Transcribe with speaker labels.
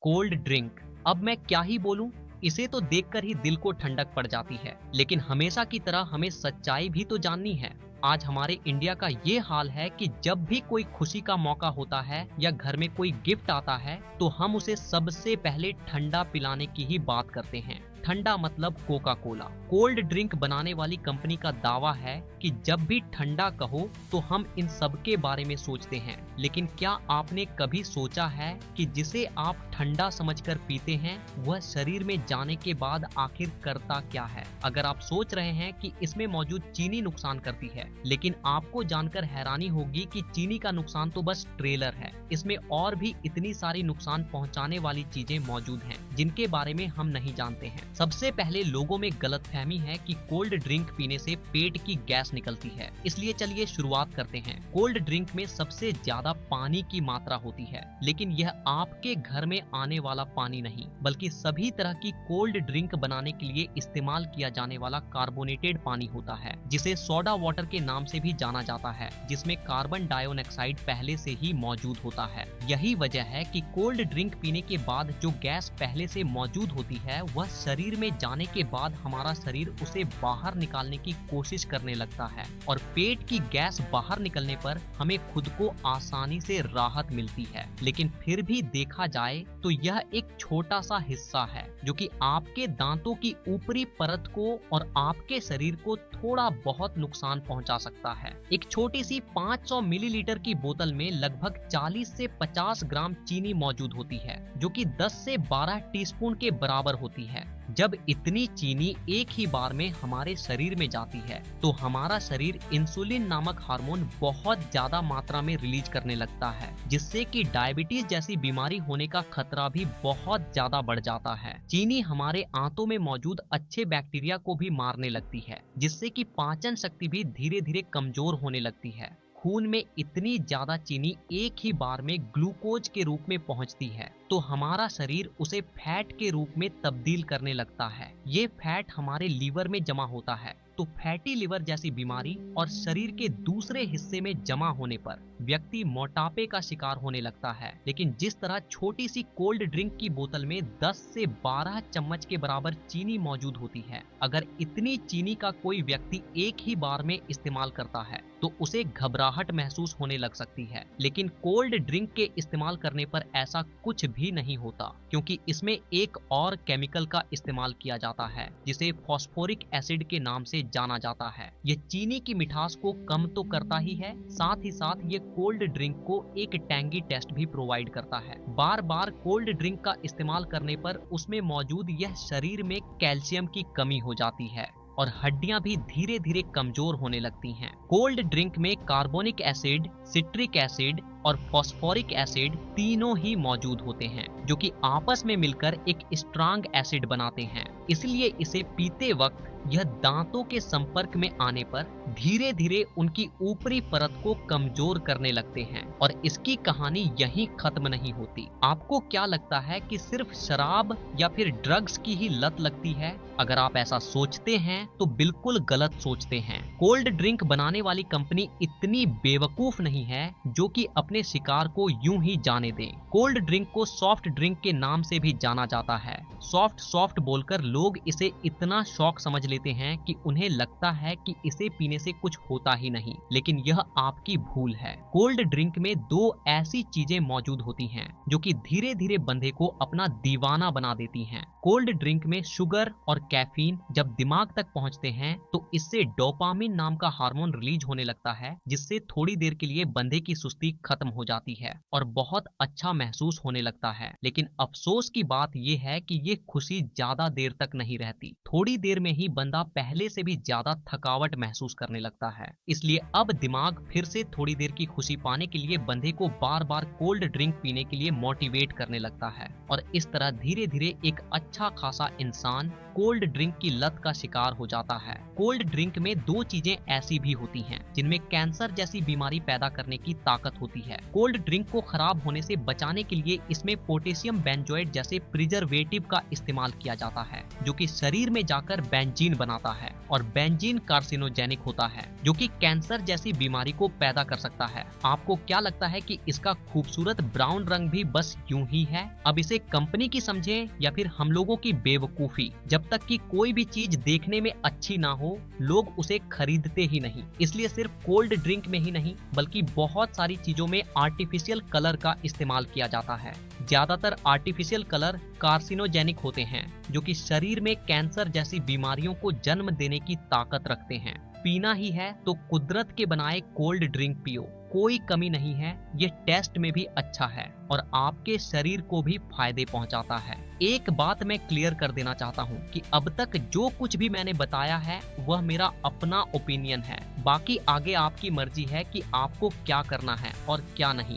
Speaker 1: Cold drink. अब मैं क्या ही बोलूं, इसे तो देखकर ही दिल को ठंडक पड़ जाती है। लेकिन हमेशा की तरह हमें सच्चाई भी तो जाननी है। आज हमारे इंडिया का ये हाल है कि जब भी कोई खुशी का मौका होता है या घर में कोई गिफ्ट आता है तो हम उसे सबसे पहले ठंडा पिलाने की ही बात करते हैं। ठंडा मतलब कोका कोला। कोल्ड ड्रिंक बनाने वाली कंपनी का दावा है कि जब भी ठंडा कहो तो हम इन सब के बारे में सोचते हैं। लेकिन क्या आपने कभी सोचा है कि जिसे आप ठंडा समझकर पीते हैं वह शरीर में जाने के बाद आखिर करता क्या है? अगर आप सोच रहे हैं कि इसमें मौजूद चीनी नुकसान करती है, लेकिन आपको जानकर हैरानी होगी कि चीनी का नुकसान तो बस ट्रेलर है। इसमें और भी इतनी सारी नुकसान पहुंचाने वाली चीजें मौजूद हैं जिनके बारे में हम नहीं जानते हैं। सबसे पहले लोगों में गलतफहमी है कि कोल्ड ड्रिंक पीने से पेट की गैस निकलती है। इसलिए चलिए शुरुआत करते हैं। कोल्ड ड्रिंक में सबसे ज्यादा पानी की मात्रा होती है, लेकिन यह आपके घर में आने वाला पानी नहीं, बल्कि सभी तरह की कोल्ड ड्रिंक बनाने के लिए इस्तेमाल किया जाने वाला कार्बोनेटेड पानी होता है, जिसे सोडा वाटर के नाम से भी जाना जाता है, जिसमें कार्बन डाइऑक्साइड पहले से ही मौजूद होता है। यही वजह है कि कोल्ड ड्रिंक पीने के बाद जो गैस पहले से मौजूद होती है वह शरीर में जाने के बाद हमारा शरीर उसे बाहर निकालने की कोशिश करने लगता है, और पेट की गैस बाहर निकलने पर हमें खुद को आसानी से राहत मिलती है। लेकिन फिर भी देखा जाए तो यह एक छोटा सा हिस्सा है जो कि आपके दांतों की ऊपरी परत को और आपके शरीर को थोड़ा बहुत नुकसान पहुंचा सकता है। एक छोटी सी 500 मिलीलीटर की बोतल में लगभग 40 से 50 ग्राम चीनी मौजूद होती है, जो कि 10 से 12 टीस्पून के बराबर होती है। जब इतनी चीनी एक ही बार में हमारे शरीर में जाती है तो हमारा शरीर इंसुलिन नामक हार्मोन बहुत ज्यादा मात्रा में रिलीज करने लगता है, जिससे कि डायबिटीज जैसी बीमारी होने का खतरा भी बहुत ज्यादा बढ़ जाता है। चीनी हमारे आंतों में मौजूद अच्छे बैक्टीरिया को भी मारने लगती है, जिससे कि पाचन शक्ति भी धीरे धीरे कमजोर होने लगती है। खून में इतनी ज्यादा चीनी एक ही बार में ग्लूकोज के रूप में पहुंचती है तो हमारा शरीर उसे फैट के रूप में तब्दील करने लगता है। ये फैट हमारे लीवर में जमा होता है, तो फैटी लिवर जैसी बीमारी और शरीर के दूसरे हिस्से में जमा होने पर व्यक्ति मोटापे का शिकार होने लगता है। लेकिन जिस तरह छोटी सी कोल्ड ड्रिंक की बोतल में 10 से 12 चम्मच के बराबर चीनी मौजूद होती है, अगर इतनी चीनी का कोई व्यक्ति एक ही बार में इस्तेमाल करता है तो उसे घबराहट महसूस होने लग सकती है। लेकिन कोल्ड ड्रिंक के इस्तेमाल करने पर ऐसा कुछ भी नहीं होता, क्योंकि इसमें एक और केमिकल का इस्तेमाल किया जाता है जिसे फास्फोरिक एसिड के नाम से जाना जाता है। ये चीनी की मिठास को कम तो करता ही है, साथ ही साथ ये कोल्ड ड्रिंक को एक टैंगी टेस्ट भी प्रोवाइड करता है। बार बार कोल्ड ड्रिंक का इस्तेमाल करने पर उसमें मौजूद यह शरीर में कैल्शियम की कमी हो जाती है और हड्डियां भी धीरे धीरे कमजोर होने लगती हैं। कोल्ड ड्रिंक में कार्बोनिक एसिड, सिट्रिक एसिड और फास्फोरिक एसिड तीनों ही मौजूद होते हैं, जो कि आपस में मिलकर एक स्ट्रांग एसिड बनाते हैं। इसलिए इसे पीते वक्त यह दांतों के संपर्क में आने पर धीरे धीरे उनकी ऊपरी परत को कमजोर करने लगते हैं। और इसकी कहानी यहीं खत्म नहीं होती। आपको क्या लगता है कि सिर्फ शराब या फिर ड्रग्स की ही लत लगती है? अगर आप ऐसा सोचते हैं तो बिल्कुल गलत सोचते हैं। कोल्ड ड्रिंक बनाने वाली कंपनी इतनी बेवकूफ नहीं है जो कि अपने शिकार को यूं ही जाने दे। कोल्ड ड्रिंक को सॉफ्ट ड्रिंक के नाम से भी जाना जाता है। सॉफ्ट बोलकर लोग इसे इतना शौक समझ लेते हैं कि उन्हें लगता है कि इसे पीने से कुछ होता ही नहीं, लेकिन यह आपकी भूल है। कोल्ड ड्रिंक में दो ऐसी चीजें मौजूद होती हैं जो कि धीरे धीरे बंदे को अपना दीवाना बना देती हैं। कोल्ड ड्रिंक में शुगर और कैफीन जब दिमाग तक पहुंचते हैं तो इससे डोपामिन नाम का हार्मोन रिलीज होने लगता है, जिससे थोड़ी देर के लिए बंदे की सुस्ती खत्म हो जाती है और बहुत अच्छा महसूस होने लगता है। लेकिन अफसोस की बात यह है कि ये खुशी ज्यादा देर तक नहीं रहती। थोड़ी देर में ही बंदा पहले से भी ज्यादा थकावट महसूस करने लगता है। इसलिए अब दिमाग फिर से थोड़ी देर की खुशी पाने के लिए बंदे को बार बार कोल्ड ड्रिंक पीने के लिए मोटिवेट करने लगता है, और इस तरह धीरे धीरे एक अच्छा खासा इंसान कोल्ड ड्रिंक की लत का शिकार हो जाता है। कोल्ड ड्रिंक में दो चीजें ऐसी भी होती हैं जिनमें कैंसर जैसी बीमारी पैदा करने की ताकत होती है। कोल्ड ड्रिंक को खराब होने से बचाने के लिए इसमें पोटेशियम बेंजोएट जैसे प्रिजर्वेटिव का इस्तेमाल किया जाता है, जो कि शरीर में जाकर बेंजीन बेंजीन बनाता है और बेंजीन कार्सिनोजेनिक होता है जो कि कैंसर जैसी बीमारी को पैदा कर सकता है। आपको क्या लगता है कि इसका खूबसूरत ब्राउन रंग भी बस यूं ही है? अब इसे कंपनी की समझें या फिर हम लोगों की बेवकूफी। जब तक कि कोई भी चीज देखने में अच्छी ना हो, लोग उसे खरीदते ही नहीं। इसलिए सिर्फ कोल्ड ड्रिंक में ही नहीं बल्कि बहुत सारी चीजों में आर्टिफिशियल कलर का इस्तेमाल किया जाता है। ज्यादातर आर्टिफिशियल कलर कार्सिनोजेनिक होते हैं जो कि शरीर में कैंसर जैसी बीमारियों को जन्म देने की ताकत रखते हैं। पीना ही है तो कुदरत के बनाए कोल्ड ड्रिंक पियो, कोई कमी नहीं है। ये टेस्ट में भी अच्छा है और आपके शरीर को भी फायदे पहुंचाता है। एक बात मैं क्लियर कर देना चाहता हूं कि अब तक जो कुछ भी मैंने बताया है वह मेरा अपना ओपिनियन है। बाकी आगे आपकी मर्जी है कि आपको क्या करना है और क्या नहीं।